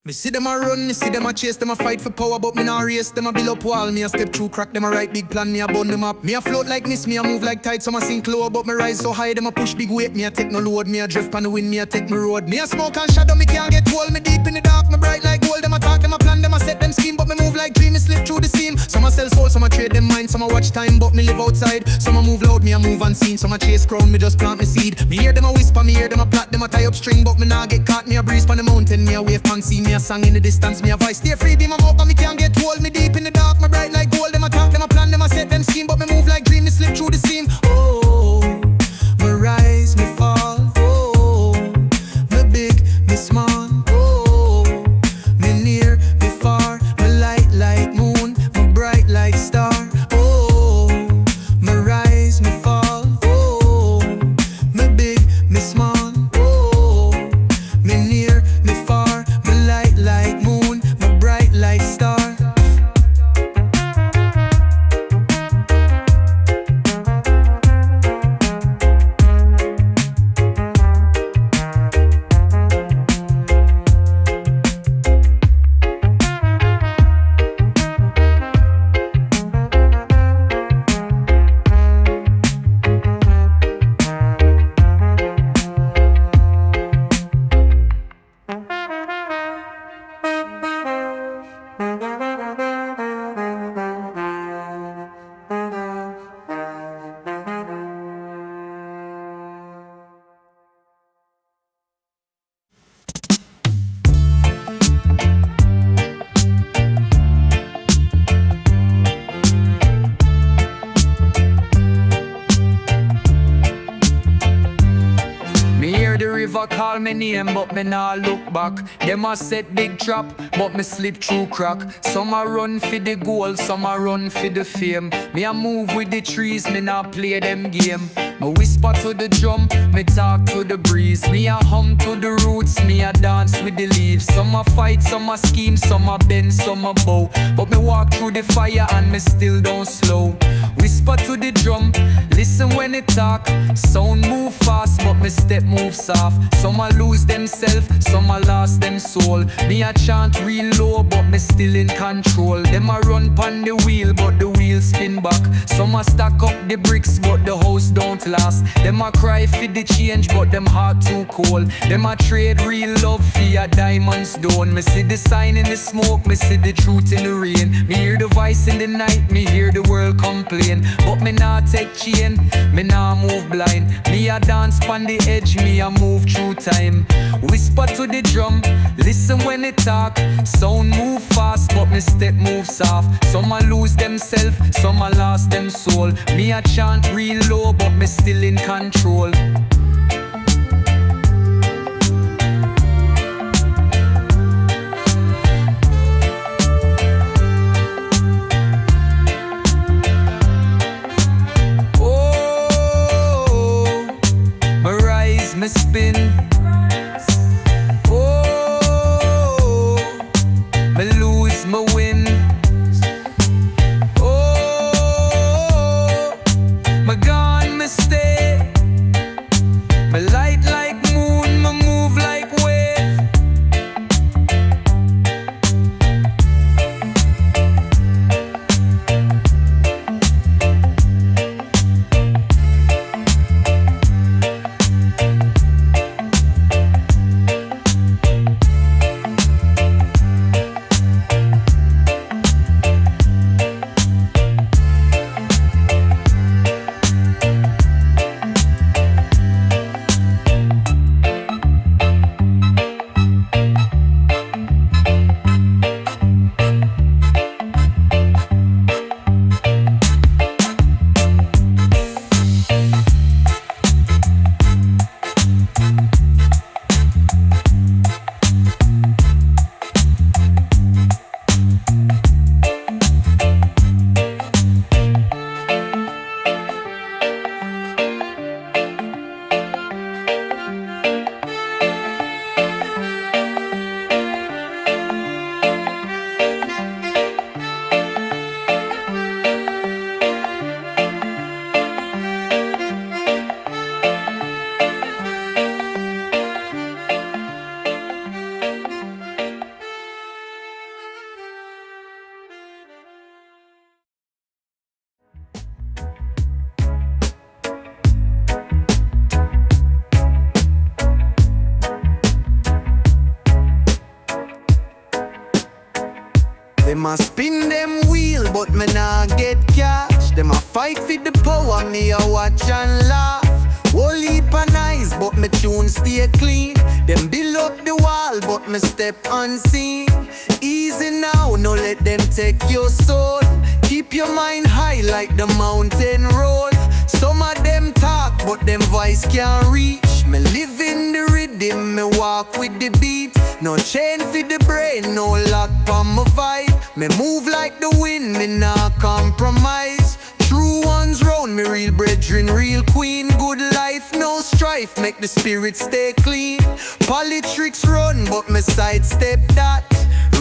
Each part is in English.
Me see them a run, me see them a chase, them a fight for power, but me nah race, them a build up wall. Me a step through crack, them a write big plan, me a bun them up. Me a float like mist, me a move like tide, some a sink low, but me rise so high, them a push big weight. Me a take no load, me a drift on the wind, me a take me road. Me a smoke and shadow, me can't get hold. Me deep in the dark, me bright like gold. Them a talk, them a plan, them a set them scheme, but me move like dream, me slip through the seam. Some a sell soul, some a trade them mind, some a watch time, but me live outside. Some a move loud, me a move unseen, some a chase crown, me just plant me seed. Me hear them a whisper, me hear them a plot, them a tie up string, but me nah get caught. Me a breeze on the mountain, me a wave pan sea, me a song in the distance. Me a voice stay free, be my mouth, but me can't get hold. Me deep in the dark, me bright like gold. Them a talk, them a plan, them a set them scheme, but me move like dream, me slip through the seam. Oh, me rise, me fall. Oh, me big, me small. Oh, me near, me far. Me light like moon, me bright like star. Oh, me rise, me fall. Oh, me big, me small. Oh, me near, me far. Like moon, my bright like star. River call me name, but me nah look back. Them a set big trap, but me slip through crack. Some a run for the goal, some a run for the fame. Me a move with the trees, me nah play them game. Me whisper to the drum, me talk to the breeze. Me a hum to the roots, me a dance with the leaves. Some a fight, some a scheme, some a bend, some a bow. But me walk through the fire and me still don't slow. Whisper to the drum, listen when it talk. Sound move fast, but me step move soft. Some a lose themself, some a lost them soul. Me a chant real low, but me still in control. Them a run pon the wheel, but the wheel spin back. Some a stack up the bricks, but the house don't last. Them a cry for the change, but them heart too cold. Them a trade real love for a diamond stone. Me see the sign in the smoke, me see the truth in the rain. Me hear the voice in the night, me hear the world complain. But me nah take chain, me nah move blind. Me a dance pon the edge, me a move through time. Whisper to the drum, listen when it talk. Sound move fast, but me step move soft. Some a lose themself, some a lost them soul. Me a chant real low, but me still in control. Me spin, oh, me lose, me win, oh, me gone, me stay, Them a spin them wheel, but me nah get cash. Them a fight for the power, me a watch and laugh. Whole heap of nice, but me tune stay clean. Them build up the wall, but me step unseen. Easy now, no let them take your soul. Keep your mind high like the mountain roll. Some of them talk, but them voice can't reach. Me live in the rhythm, me walk with the beat. No chain for the brain, no lock on my vibe. Me move like the wind, me nah compromise. True ones round me, real brethren, real queen. Good life, no strife, make the spirit stay clean. Politics run, but me sidestep that.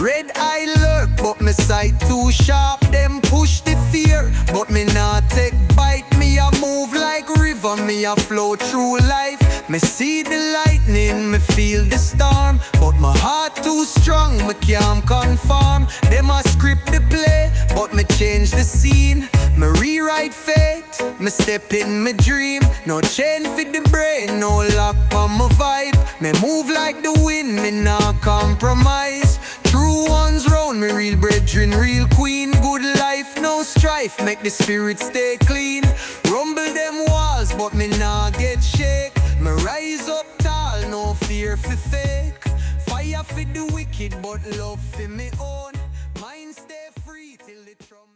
Red eye lurk, but me sight too sharp. Them push the fear, but me not take bite. Me a move like river, me a flow through life. Me see the lightning, me feel the storm, but my heart too strong, me can't conform. Them a script the play, but me change the scene. Me rewrite fate, me step in my dream. No chain for the brain, no lock on my vibe. Me move like the wind, me not compromise. True ones round me, real brethren, real queen. Good life, no strife, make the spirit stay clean. Rumble them walls, but me nah get shake. Me rise up tall, no fear for fake. Fire for the wicked, but love for me own. Mind stay free till the trump.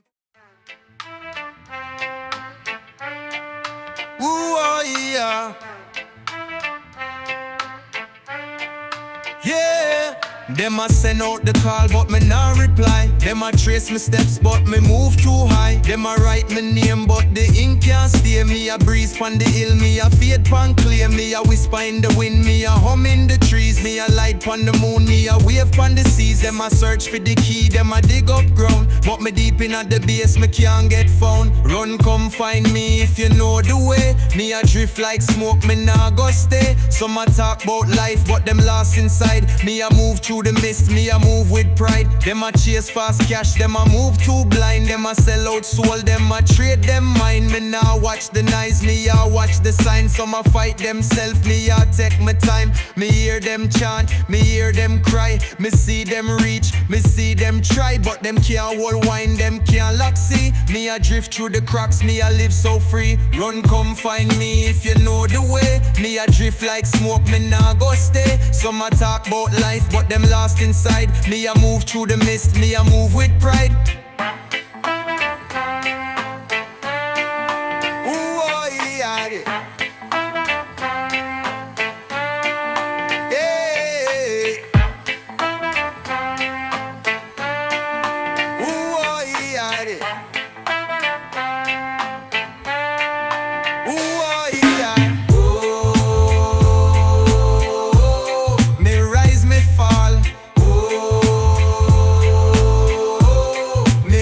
Ooh, oh, yeah. Yeah. Them a send out the call, but me nah reply. Them a trace me steps, but me move too high. Them a write me name, but the ink can't stay. Me a breeze pon the hill, me a fade pon clear. Me a whisper in the wind, me a hum in the trees. Me a light pon the moon, me a wave pon the seas. Them a search for the key, them a dig up ground. But me deep in at the base, me can't get found. Run, come find me if you know the way. Me a drift like smoke, me nah go stay. Some a talk about life, but them lost inside. Me a move through the mist, me a move with pride. Them a chase fast cash, them a move too blind. Them a sell out soul, them a trade them mind. Me nah watch the nice, me a watch the signs. Some a fight themself, me a take my time. Me hear them chant, me hear them cry. Me see them reach, me see them try. But them can't hold wine, them can't lock see. Me a drift through the cracks, me a live so free. Run, come find me if you know the way. Me a drift like smoke, me nah go stay. Some a talk about life, but them lost inside. Me a move through the mist, me a move with pride. Ooh, oh, yeah. Yeah. Ooh, oh, yeah. Ooh, oh, yeah. Me rise, me fall. Me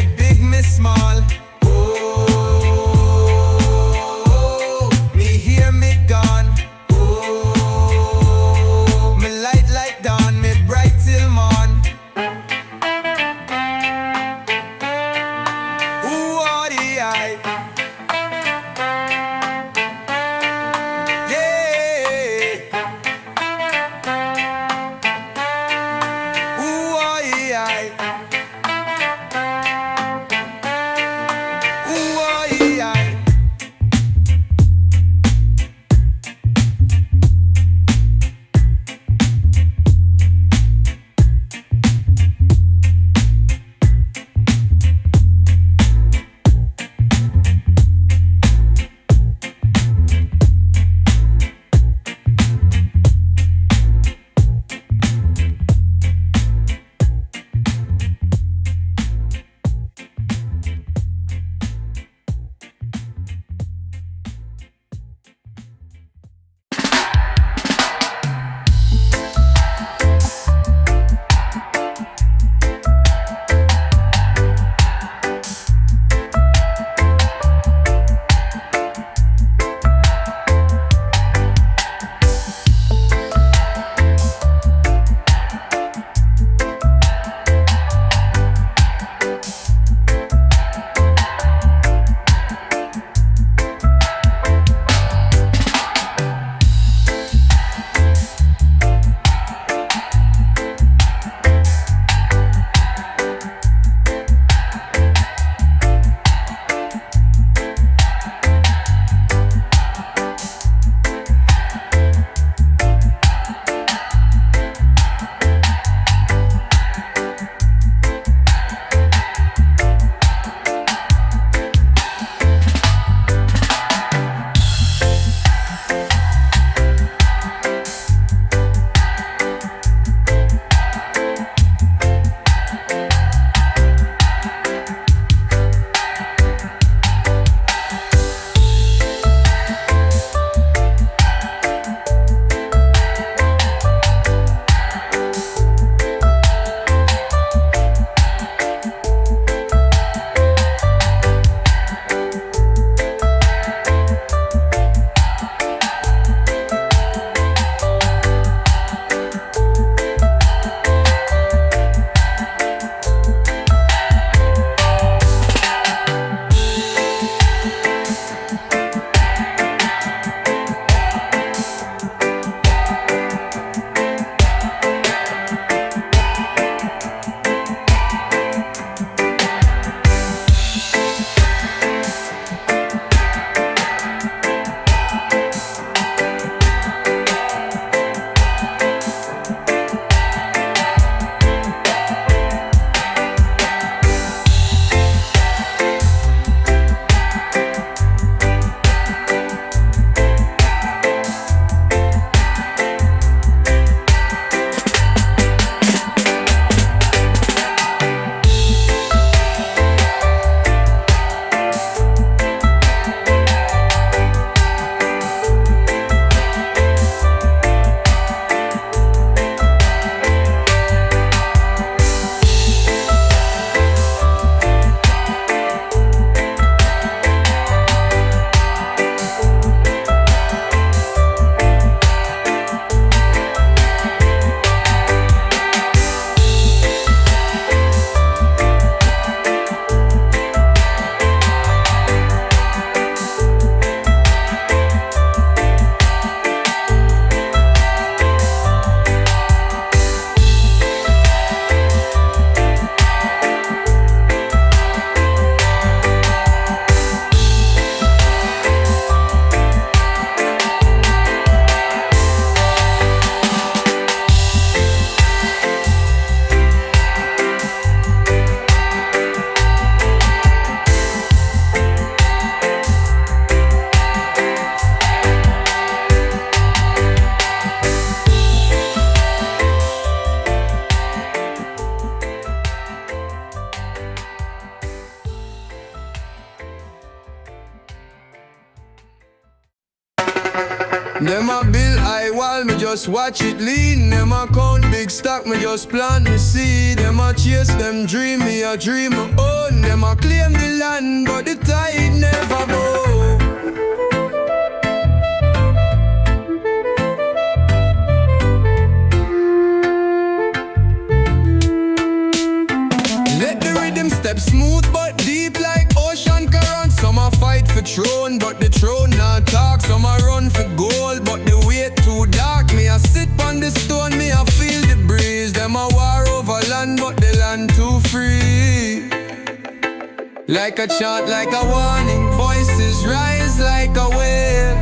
Them a build high wall, me just watch it lean. Them a count big stock, me just plant me seed. Them a chase them dream, me a dream my own. Them a claim the land, but the tide never bow. Let the rhythm step smooth but deep like ocean current. Some a fight for throne, but the throne not talk. Some a run for gold, but the way too dark. Me a sit on the stone, me a feel the breeze. Them a war over land, but the land too free. Like a chant, like a warning, voices rise like a wave.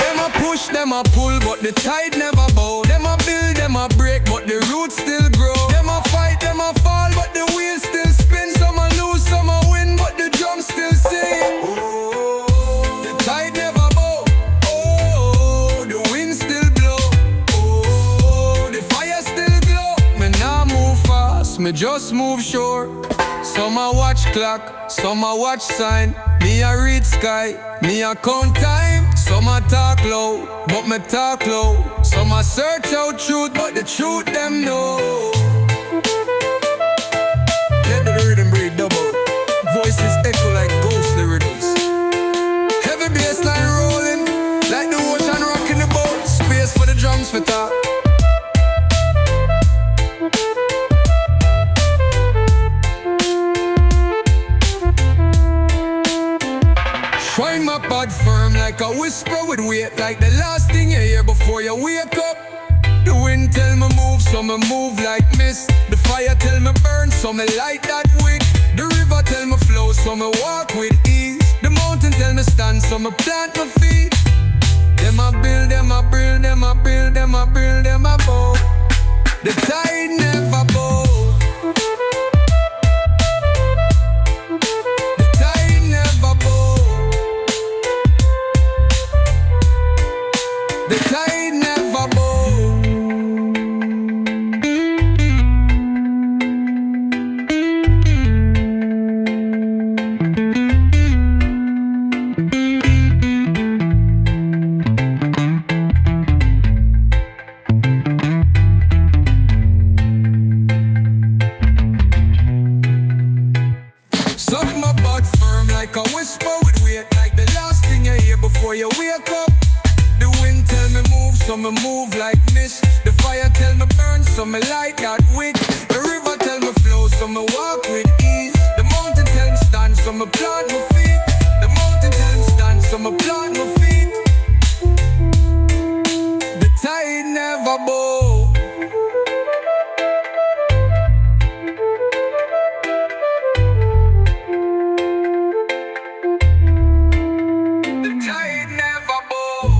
Them a push, them a pull, but the tide never bow. Them a build, them a break, but the roots still grow. Them a fight, them a fall, but the wheels still spin. Some a lose, some a win, but the drums still sing. Oh, the tide never bow. Oh, the wind still blow. Oh, the fire still glow. Me nah move fast, me just move short. Some a watch clock, some a watch sign. Me a read sky, me a count time. Some a talk low, but me talk low. Some a search out truth, but the truth them know. Let the rhythm breathe double. Voices echo like ghostly riddles. Heavy bassline rolling, like the ocean rocking the boat. Space for the drums for talk. Find my pad firm like a whisper with weight. Like the last thing you hear before you wake up. The wind tell me move, so me move like mist. The fire tell me burn, so me light that wick. The river tell me flow, so me walk with ease. The mountain tell me stand, so me plant my feet. Them a build, them a build, them a build, them a build, them a bow. The tide never bow. The tide never bow. Suck my butt firm like a whisper with weight. Like the last thing you hear before you wake up. The wind tell me move, so me move like mist. The fire tell me burn, so me light that wick. The river tell me flow, so me walk with ease. The mountain tell me stand, so me plant my feet. The mountain tell me stand, so me plant my feet. The tide never bow. The tide never bow.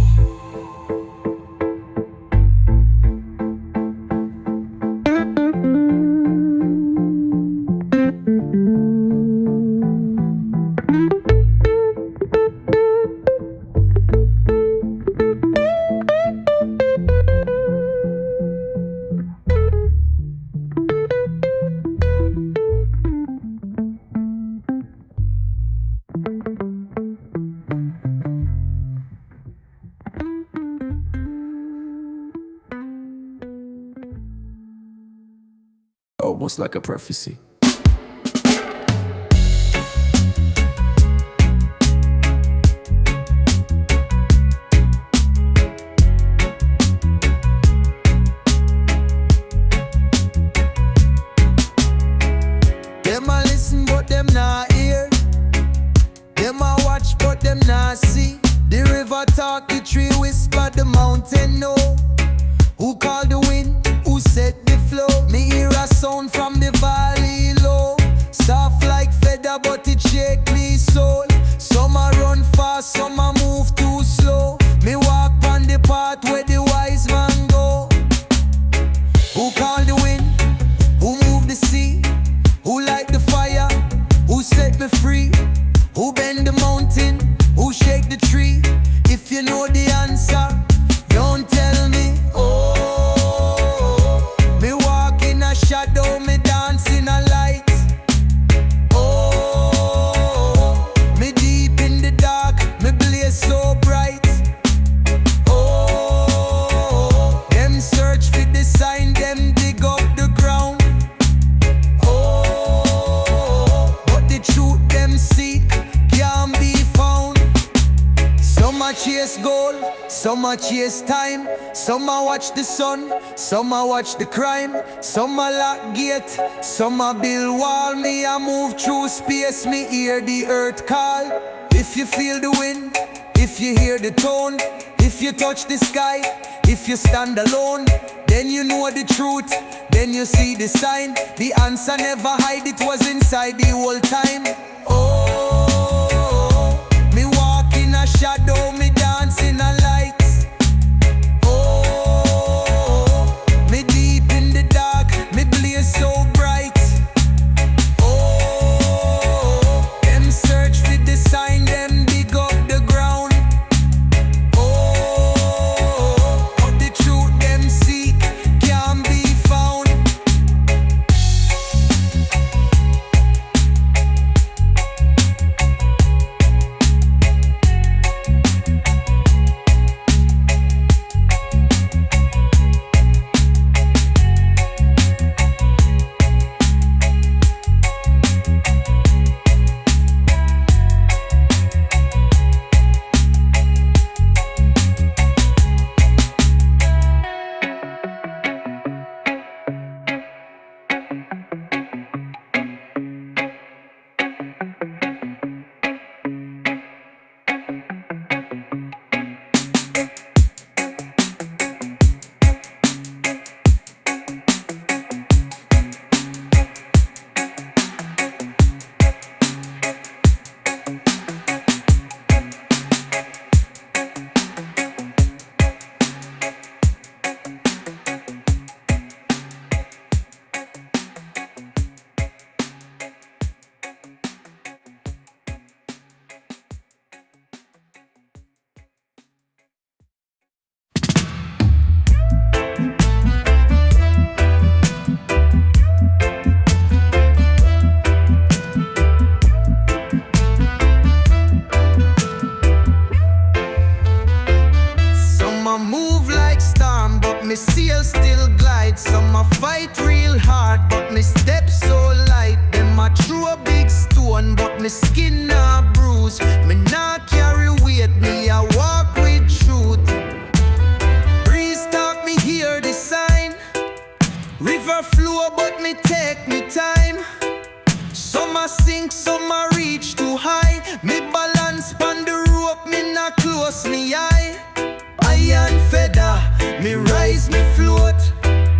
Almost like a prophecy. Them a listen but them not hear. Them a watch but them not see. The river talk, the tree whisper, the mountain know. Who called the wind? Who set the flow? Me hear a sound from the valley low. Soft like feather but it shake me soul. Some a run fast, some a move too slow. Me walk on the path where the wise man go. Who called the wind? Who moved the sea? Who light the fire? Who set me free? Who bend the mountain? Who shake the tree? If you know the answer, don't tell me. Oh, me walk in a shadow, me die. Some a chase time, some a watch the sun, some a watch the crime, some a lock gate, some a build wall. Me a move through space, me hear the earth call. If you feel the wind, if you hear the tone, if you touch the sky, if you stand alone, then you know the truth, then you see the sign. The answer never hide, it was inside the whole time. Oh, me walk in a shadow, me dance in a light. Oh, me deep in the dark, me blaze so bright. Oh, them search for the sign, them dig up the ground. Oh, but the truth them seek can't be found. Sail still glide, some a fight real hard, but me step so light. Them a throw a big stone, but me skin nah bruise. Me nah carry weight, me a walk with truth. Breeze talk, me hear the sign. River flow, but me take me time. Some a sink, some a reach too high. Me balance pon the rope, me nah close me eye. Iron feather, me rise, me float.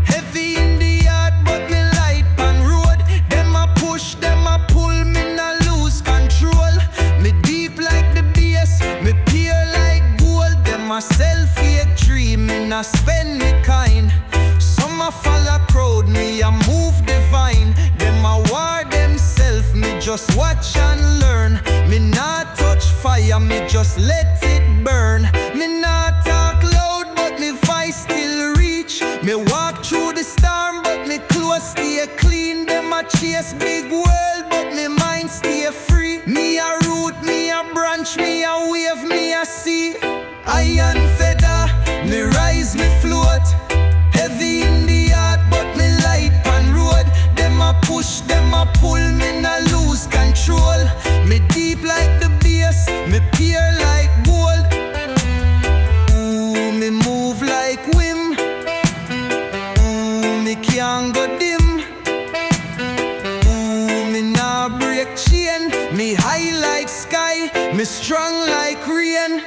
Heavy in the yard, but me light pan road. Them a push, them a pull, me nah lose control. Me deep like the bass, me pure like gold. Them a sell fake dream, me nah spend me kind. Some a follow crowd, me a move divine. Them a war themself, me just watch and learn. Me nah touch fire, me just let it burn. Me nah talk loud, but me voice still reach. Me walk through the storm, but me clothes stay clean. Them a chase big world, but me mind stay free. Me a root, me a branch, me a wave, me a sea. Iron feather, me rise, me float. Heavy in the heart, but me light pan road. Them a push, them a pull, me nah lose control. Me deep like the bass, me pure like gold. Ooh, me move like whim. Ooh, me can't go dim. Ooh, me nah break chain. Me high like sky, me strong like rain.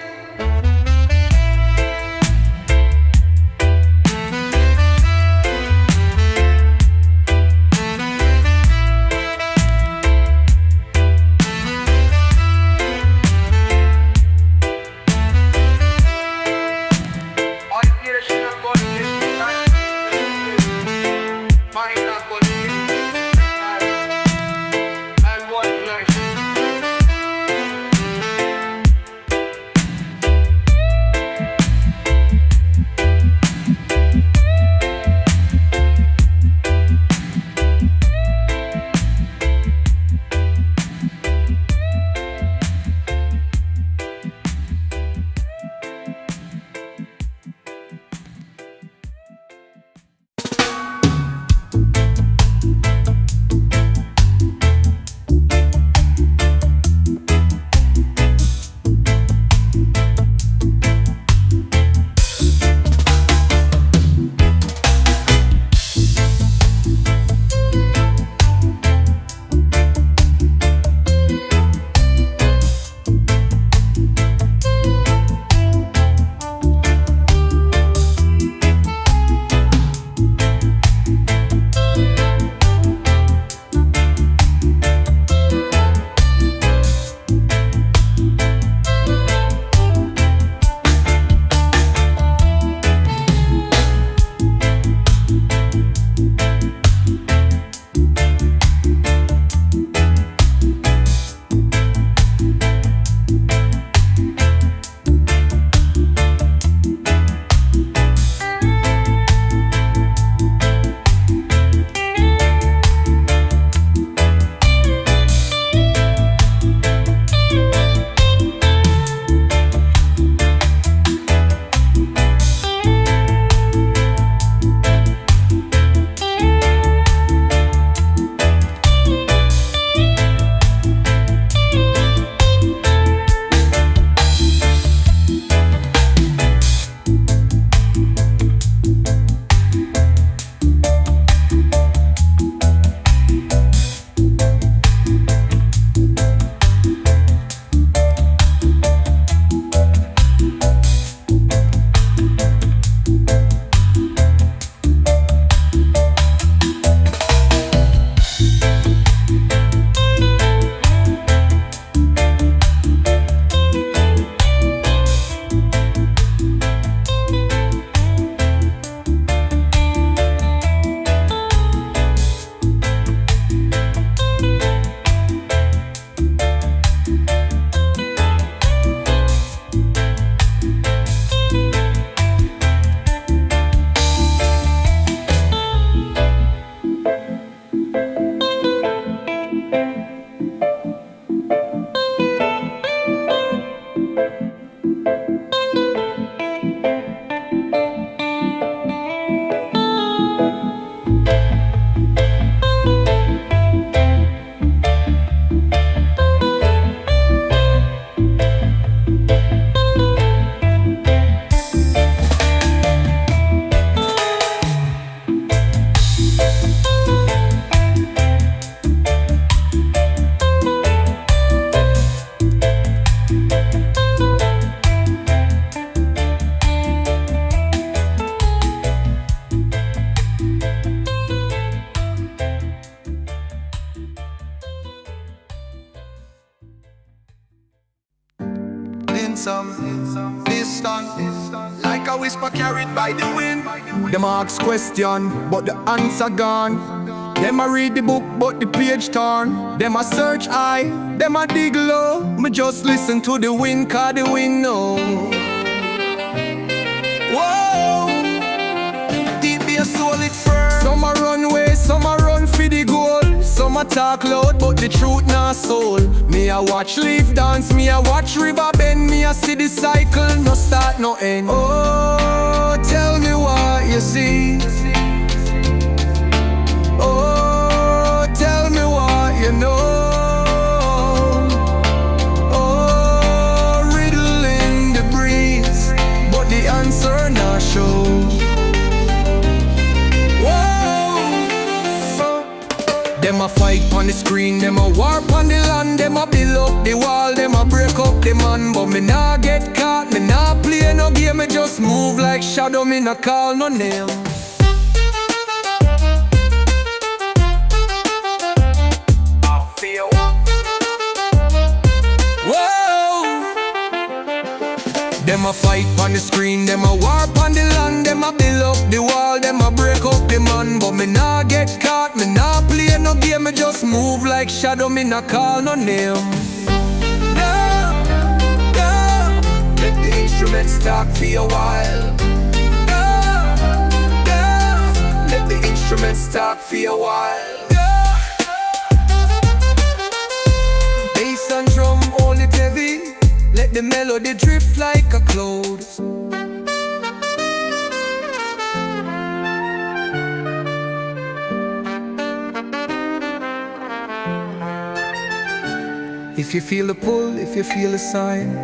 some distance, like a whisper carried by the wind. Them ask question, but the answer gone. Them a read the book, but the page torn. Them a search high, them a dig low. Me just listen to the wind, 'cause the wind know. Whoa, Deep be a solid firm. some a run way, some a run for the goal. Some a talk loud, but the truth not soul. Me a watch leaf dance, me a watch river bend. Me a see the cycle, no start, no end. Oh, tell me what you see. Oh, tell me what you know. Oh, riddle in the breeze, but the answer not show. Them a fight on the screen, them a warp on the land. Them a build up the wall, them a break up the man. But me nah get caught, me nah play no game. Me just move like shadow, me nah call no name. Them a fight on the screen, them a warp on the land. Them a build up the wall, them a break up the man. But me nah get caught, me nah play no game. Me just move like shadow, me nah call no name. No, no, let the instruments talk for a while. No, no, let the instruments talk for a while. Bass and drum, hold it heavy. Let the melody drift like a cloud. If you feel the pull, if you feel the sign,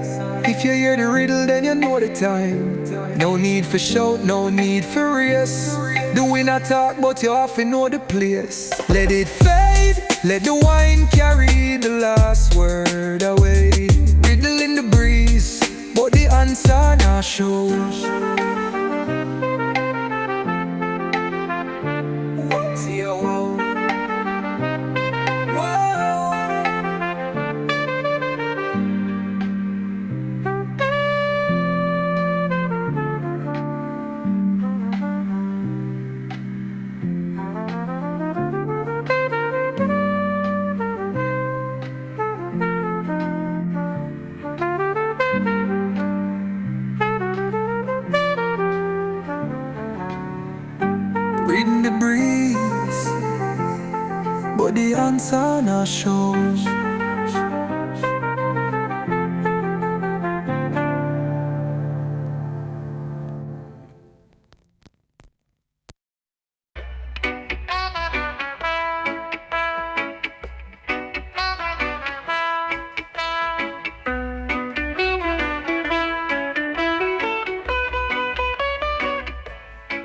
if you hear the riddle, then you know the time. No need for shout, no need for race. The winner talk, but you often know the place. Let it fade, let the wine carry the last word away. Riddle in the breeze, but the answer not show. What's your wow? In the breeze, but the answer not shows.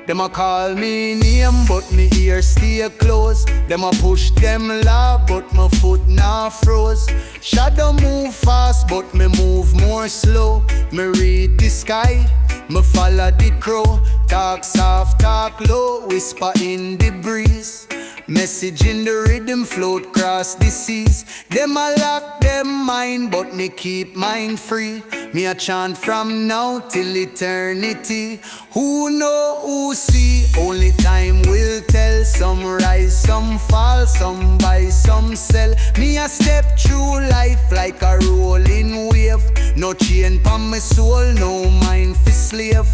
Them a call me name, but me ear stay close. Them a push them loud, but my foot nah froze. Shadow move fast, but me move more slow. Me read the sky, me follow the crow. Talk soft, talk low, whisper in the breeze. Message in the rhythm, float cross the seas. Them a lock them mind, but me keep mine free. Me a chant from now till eternity. Who know, who see, only time will tell. Some rise, some fall, some buy, some sell. Me a step through life like a rolling wave. No chain pon my soul, no mind for slave.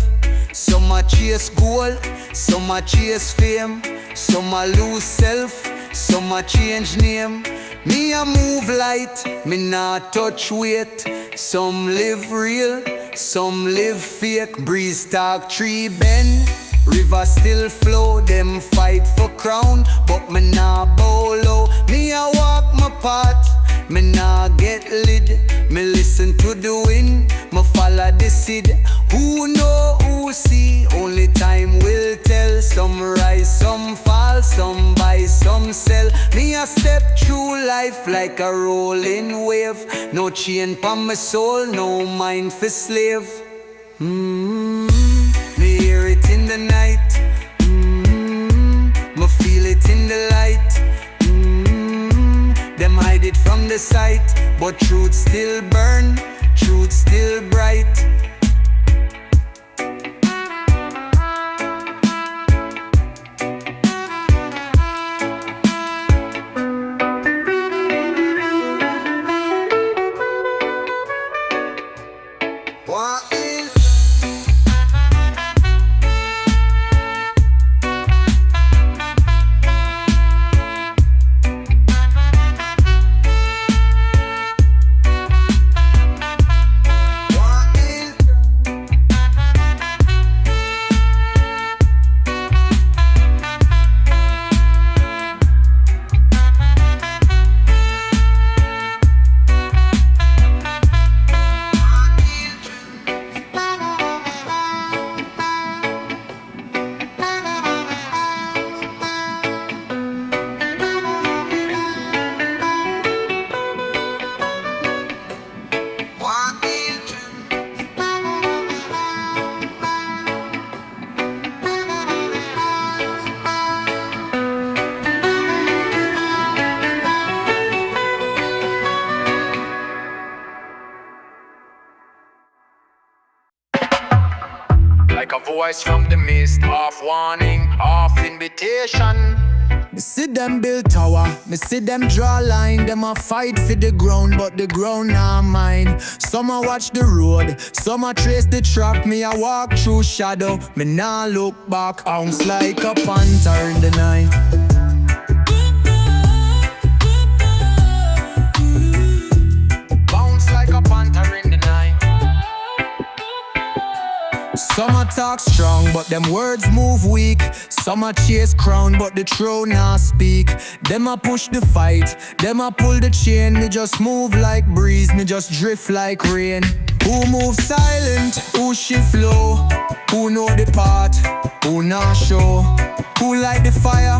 Some a chase gold, some a chase fame. Some a lose self, some a change name. Me a move light, me not touch weight. Some live real, some live fake. Breeze talk, tree bend, river still flow. Them fight for crown, but me not bow low. Me a walk my path, me nah get lid. Me listen to the wind, me follow the seed. Who know, who see, only time will tell. Some rise, some fall, some buy, some sell. Me a step through life like a rolling wave. No chain pon my soul, no mind for slave. Me hear it in the night. Me feel it in the light. Them hide it from the sight, but truth still burn. truth still bright. Walkin. Like a voice from the mist, half warning, half invitation. Me see them build tower, me see them draw line. Them a fight for the ground, but the ground not mine. Some a watch the road, some a trace the track. Me a walk through shadow, me nah look back. Bounce like a panther in the night. Bounce like a panther in the night. Some a talk strong, but them words move weak. Some a chase crown, but the throne not speak. Them a push the fight, them a pull the chain. Me just move like breeze, me just drift like rain. Who move silent, who shift low? Who know the path, who not show? Who light the fire,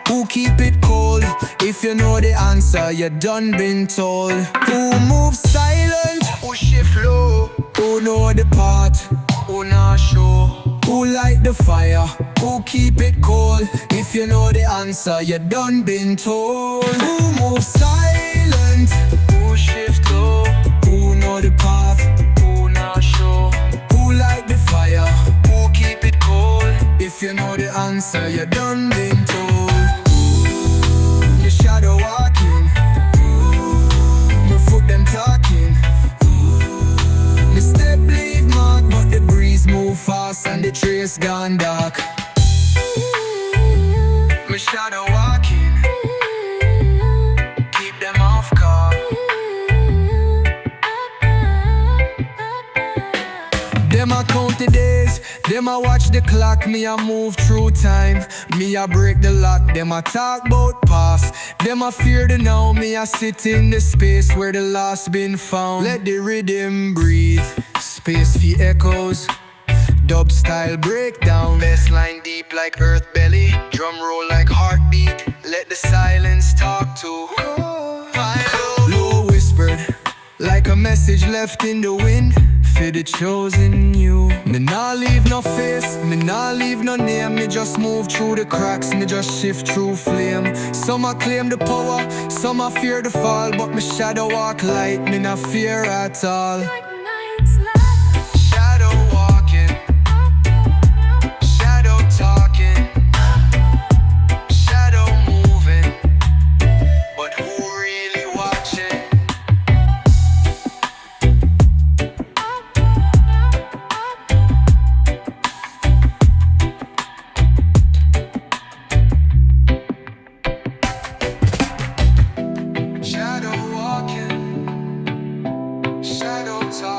who keep it cold? If you know the answer, you done been told. Who move silent, Who shift low, who know the path? who not show? Who light the fire? Who keep it cold? If you know the answer, you done been told. Who move silent? Who shift low, Who know the path? who not show? Who light the fire? Who keep it cold? If you know the answer, you done been told. The shadow walking, my foot them talking. Me step leave mark, but the breeze move fast and the trace gone dark. Me shadow walking, keep them off guard. Them a count the days, them a watch the clock. Me a move through time, me a break the lock. Them a talk about past, them a fear the now. Me a sit in the space where the lost been found. Let the rhythm breathe, space for echoes, dub style breakdown. Bass line deep like earth belly, drum roll like heartbeat. Let the silence talk to. Low whispered, like a message left in the wind. For the chosen you. Me nah leave no face, me nah leave no name. Me just move through the cracks, me just shift through flame. Some a claim the power, some a fear the fall. But me shadow walk light, me not fear at all. Shadow walking, shadow talking, shadow moving, but who really watching? Shadow walking, shadow talking.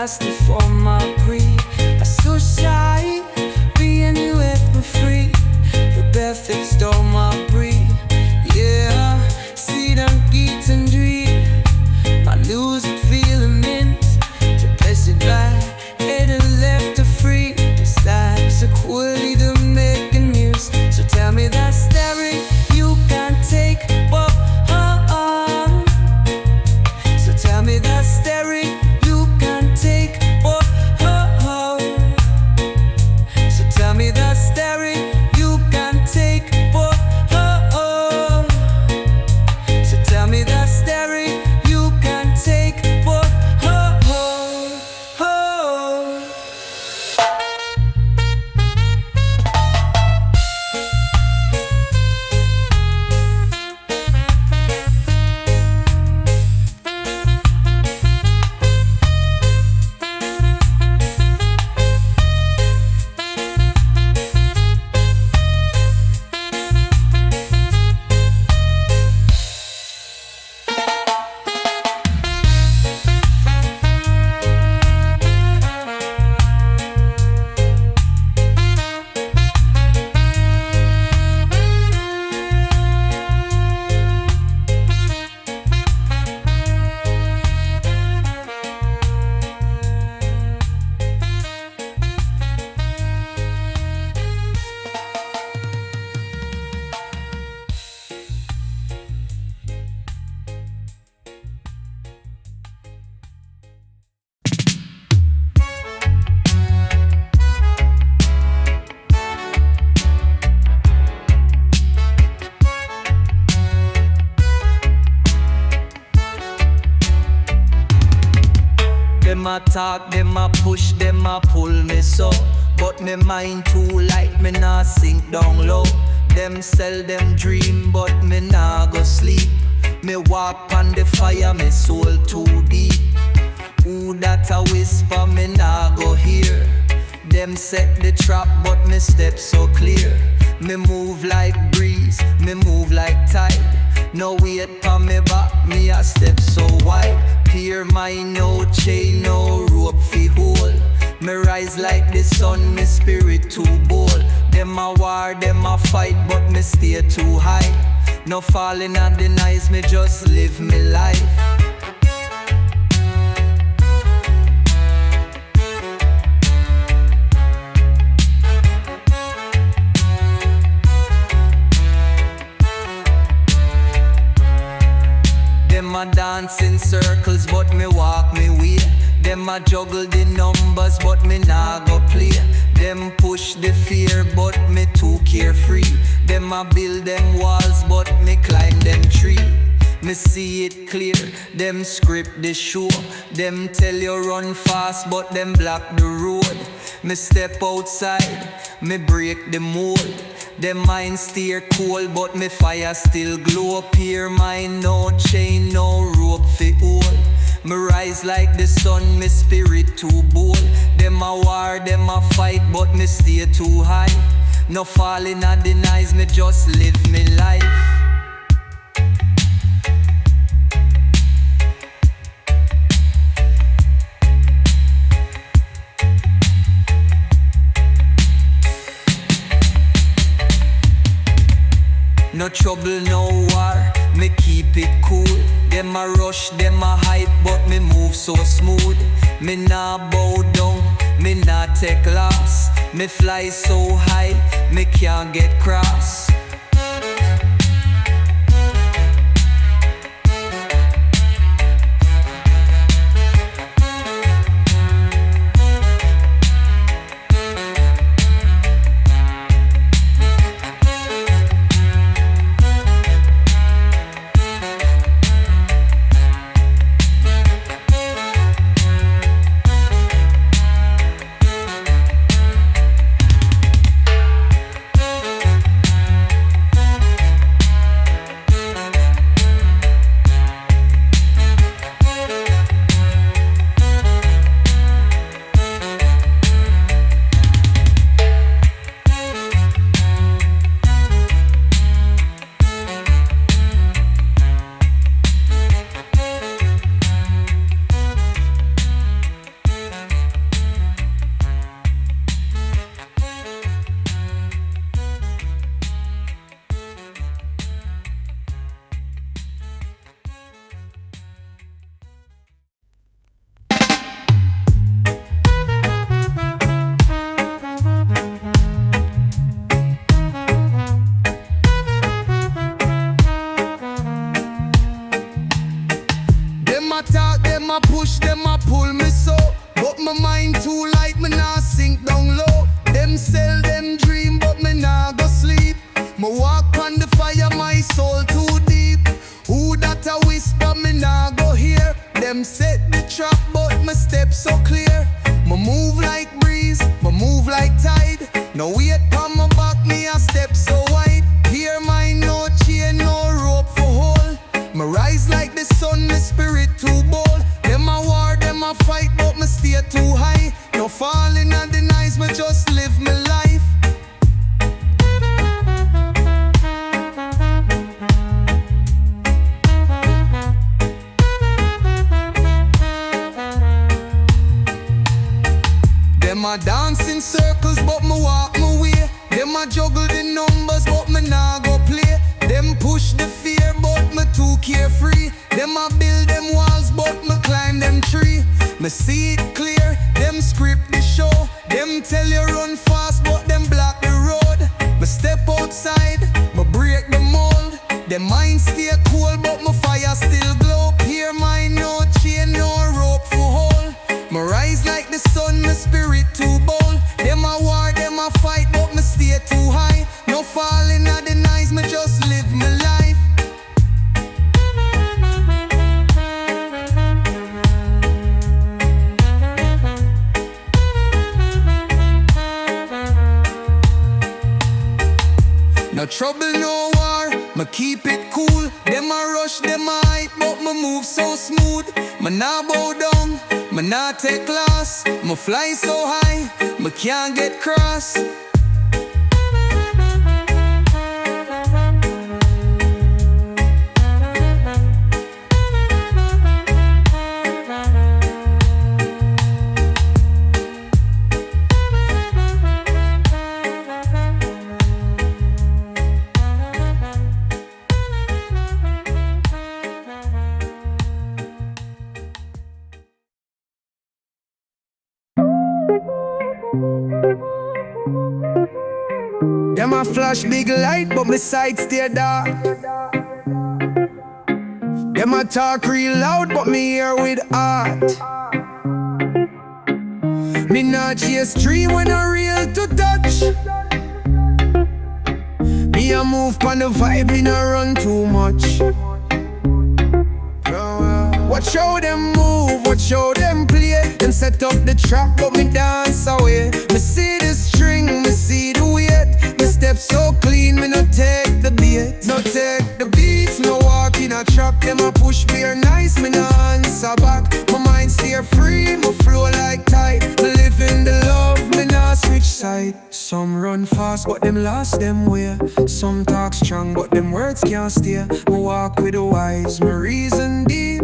lasted for my breed. I'm so shy, being you with me free. The perfect storm my breed. Yeah, see them geeks and dream. My music feeling mints. To pass it by, head and left to free. This life's a quality to make a news. So tell me that staring you can't take. Whoa, oh, oh. So tell me that staring you can't take. Whoa, oh, oh. So tell me that staring you can't take. Whoa, oh, oh. So tell me that staring you can't take. Whoa, oh, oh, oh. Them a talk, them a push, them a pull me so. But me mind too light, me nah sink down low. Them sell them dream, but me nah go sleep. Me walk on the fire, me soul too deep. Who that a whisper, me nah go hear. Them set the trap, but me step so clear. Me move like breeze, me move like tide. No weight on me back, me a step so wide. Peer my no chain, no rope fi hold. Me rise like the sun, me spirit too bold. Them a war, them a fight, but me stay too high. No falling at the nice, me just live me life. Them a dance in circles, but me walk me way. Them a juggle the numbers, but me nah go play. Them push the fear, but me too carefree. Them a build them walls, but me climb them tree. Me see it clear, them script the show. Them tell you run fast, but them block the road. Me step outside, me break the mold. Them mind steer cold, but me fire still glow. Peer mine, no chain, no rope fi hold. Me rise like the sun, me spirit too bold. Them a war, them a fight, but me stay too high. No falling at the nice, me just live me life. No trouble, no war, me keep it cool. Them a rush, them a hype, but me move so smooth. Me nah bow down, me nah take loss. Me fly so high, me can't get cross. a talk, them a push, them a pull me so. But my mind too light, me nah sink down low. Them sell them dream, but me nah go sleep. Me walk on the fire, my soul too deep. Who that a whisper, me nah go hear. Them set the trap, but my steps so clear. Me move like breeze, me move like tide. No weight on my back, me a step so wide. Hear mine, no chain, no rope for hold. Me rise like the sun, my spirit too bold. Them a war, them a fight, but me stay too high. No falling on the nights, me just live my life. Them a dance in circles, but me walk my way. Them a juggle the numbers, but me nah go play. Them push the fear, but me too carefree. Them a build them walls, but me climb them tree. Me see it clear, them script the show. Them tell you run fast, but them block the road. Me step outside, me break the mold. Them mind stay cold, but my fire still glow. Hear mine, no chain, no rope for hold. Me rise like the sun, my spirit too bold. Them a war, them a fight, but me stay too high. No falling at the nights, me just live my life. No trouble, no war, me keep it cool. Them a rush, them a hype, but me move so smooth. Me nah bow down, me nah take loss. Me fly so high, me can't get cross. Them a flash big light, but my sight stay dark. Them a talk real loud, but me hear with heart. Me not chase tree when I real to touch. Me a move pon the vibe, me not run too much. Watch how them move, watch how them play. Them set up the trap, but me dance away. Me see the string, me see the weight. Me step so clean, me no take the beat. No take the beats, no walk in a trap. Them a push me or nice, me no answer back. My mind stay free, me flow like tide. Me live in the love, me nah switch side. Some run fast, but them lost them way. Some talk strong, but them words can't stay. Me walk with the wise, me reason deep.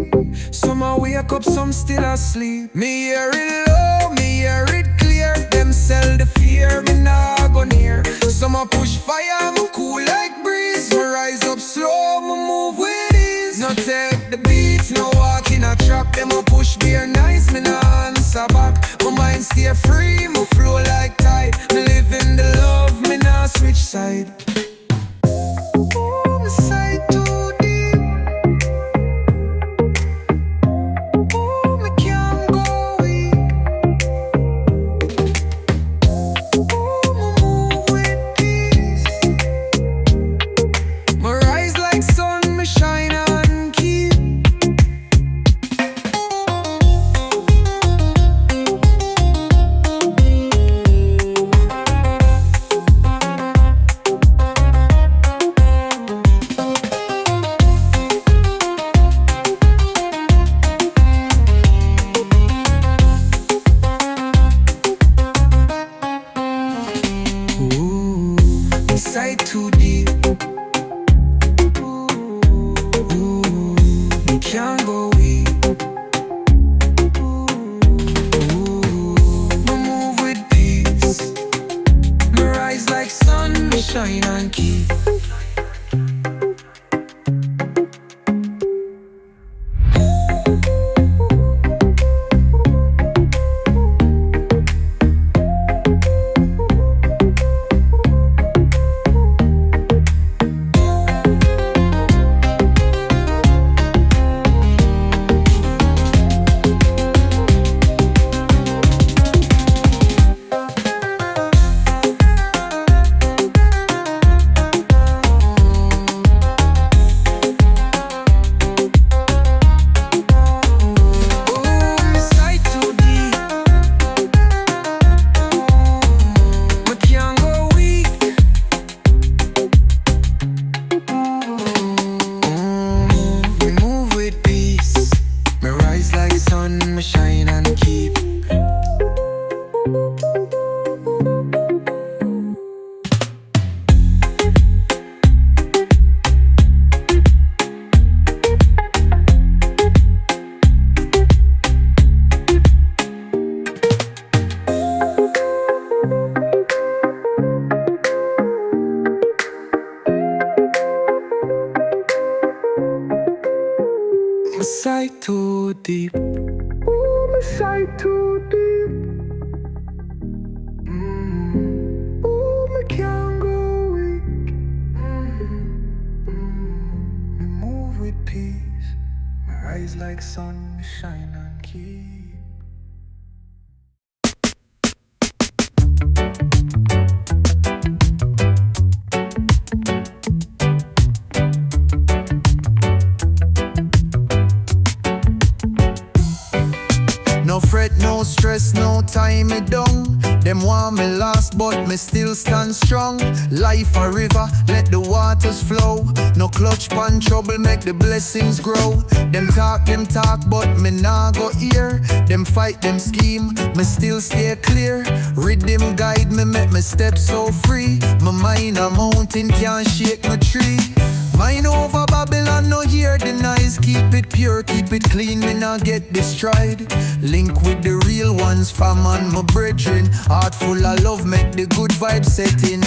Some a wake up, some still asleep. Me hear it low, me hear it clear. Them sell the fear, me nah go near. Some a push fire, me cool like breeze. Me rise up slow, me move with ease. No take the beats, no walk in a trap. Them a push me or nice, me nah answer back. My mind stay free, me flow like tide. Me live in the love, me nah switch side. Oh, me side too deep. Oh, me can't go weak. Oh, me move with peace. Me rise like sun, me shine and keep. Ooh, inside too deep. Ooh, we can't go weak. Ooh, we move with peace. Me rise like sun, me shine and keep. sun, me shine and keep. My sight too deep. Oh, my sight too deep. Oh, me can't go weak. Me move with peace. My eyes like sun, me shine and keep. No fret, no stress, no time me down. Them want me lost, but me still stand strong. Life a river, let the waters flow. No clutch pan trouble, make the blessings grow. Them talk, but me nah go hear. Them fight, them scheme, me still stay clear. Rhythm guide me, make me step so free. My mind a mountain, can't shake my tree. Mind over Babylon, no hear the noise. Keep it pure, keep it clean, me not get destroyed. Link with the real ones, fam and my brethren. Heart full of love, make the good vibe set in.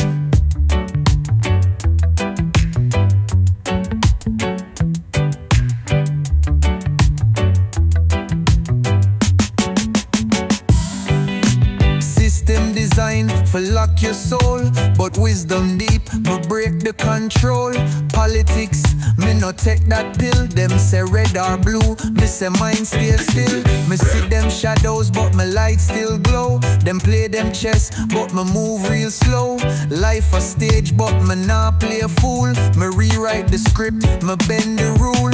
System design for lock your soul, but wisdom deep, me break the control. Politics, me no take that pill. Them say red or blue, me say mine stay still. Me see them shadows, but my light still glow. Them play them chess, but me move real slow. Life a stage, but me nah play a fool. Me rewrite the script, me bend the rule.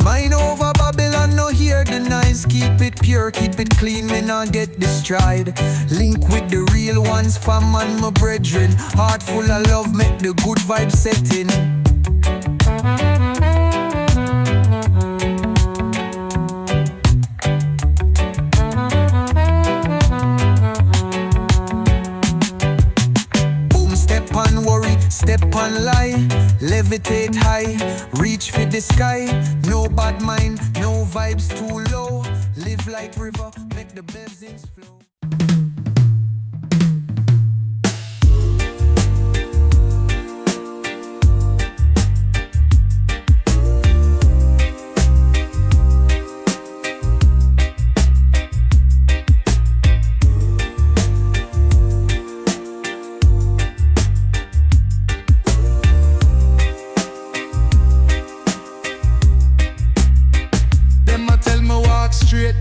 Mind over Babylon, no hear the noise. Keep it pure, keep it clean, me not get destroyed. Link with the real ones, fam and my brethren. Heart full of love, make the good vibe set in. Boom, step on worry, step on lie. Levitate high, reach for the sky. No bad mind, no vibes too low. Live like river, make the blessings flow.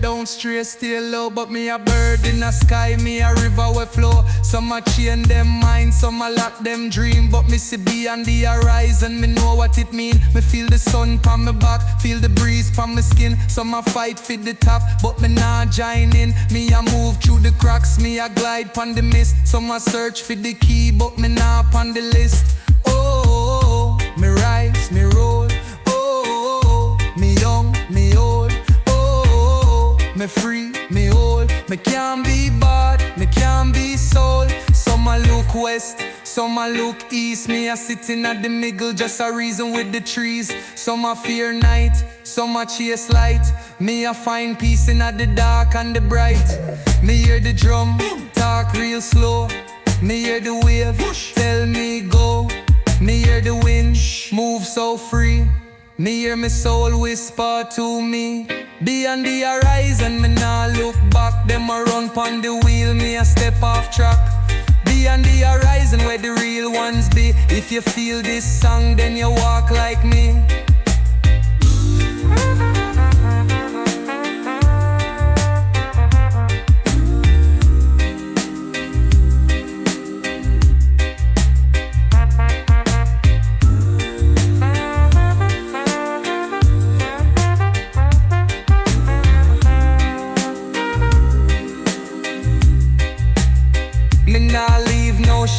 Don't stray, stay low, but me a bird in the sky, me a river we flow. Some a chain them mind, some a lock them dream, but me see beyond the horizon, me know what it mean. Me feel the sun pon me back, feel the breeze pon my skin. Some a fight for the top, but me nah join in. Me a move through the cracks, me a glide pon the mist. Some a search for the key, but me nah pon the list. Oh, me rise, me roll. Oh, me young, me old. Me free, me whole. Me can't be bad, me can't be sold. Some a look west, some a look east. Me a sitting at the middle, just a reason with the trees. Some a fear night, some a chase light. Me a find peace in the dark and the bright. Me hear the drum, talk real slow. Me hear the wave, tell me go. Me hear the wind, move so free. Me hear my soul whisper to me. Beyond the horizon, me nah look back. Them a run pon the wheel, me a step off track. Beyond the horizon where the real ones be. If you feel this song, then you walk like me.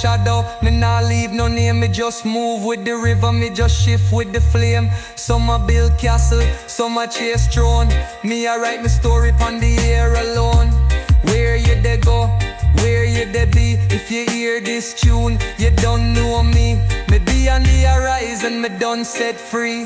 shadow. Me nah leave no name, me just move with the river, me just shift with the flame. Some a build castle, some a chase throne. Me a write me story pon the air alone. Where you dey go? Where you dey be? If you hear this tune, you don't know me. Me be on the horizon, me done set free.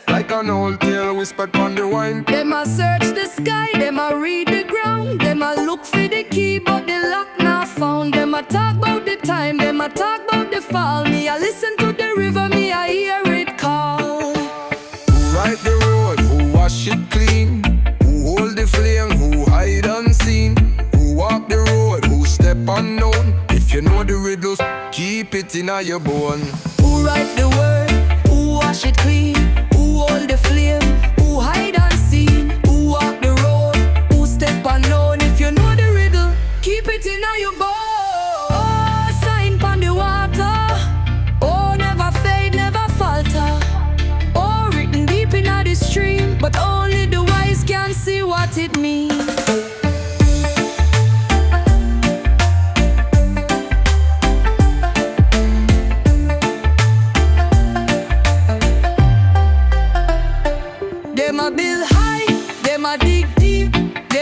Like an old tale whispered on the wine. Them a search the sky, them a read the ground. Them a look for the key, but the lock not found. Them a talk about the time, them a talk about the fall. Me a listen to the river, me a hear it call. Who ride the road, who wash it clean, who hold the flame, who hide unseen, who walk the road, who step unknown. If you know the riddles, keep it in your bone. Who write the word, who wash it clean, who hold the flame, who hide unseen, who walk the road, who step unknown. If you know the riddle, keep it in your bone. Oh, sign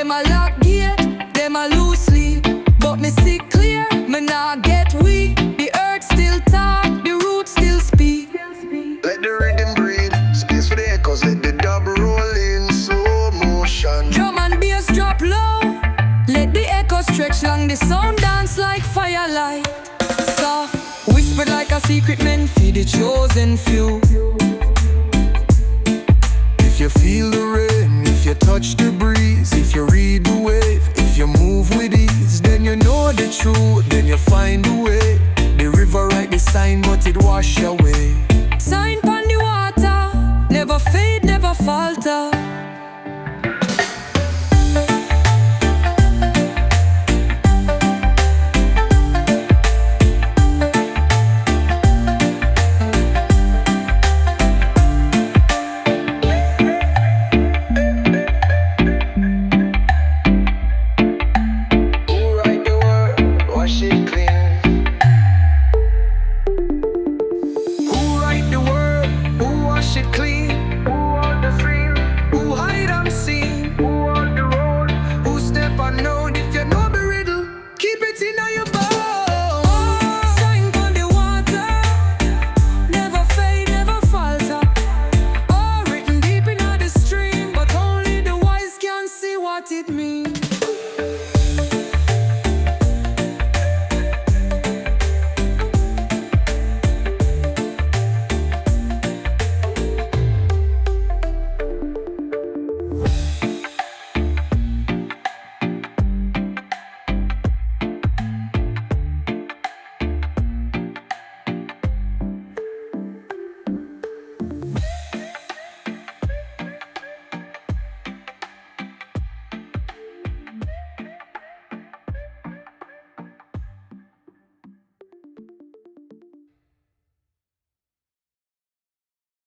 Them a lock gate, them a lose sleep. But me see clear, me nah get weak. The earth still talk, the roots still speak. Let the rhythm breathe, space for the echoes, let the dub roll in slow motion. Drum and bass drop low, let the echo stretch long. The sound dance like firelight. Soft, whispered like a secret man, feed the chosen few. If you feel the rain, if you touch the breeze, if you read the wave, if you move with ease, then you know the truth, then you find the way. The river write the sign, but it wash away. Sign Pon Di Water, never fade, never falter. It means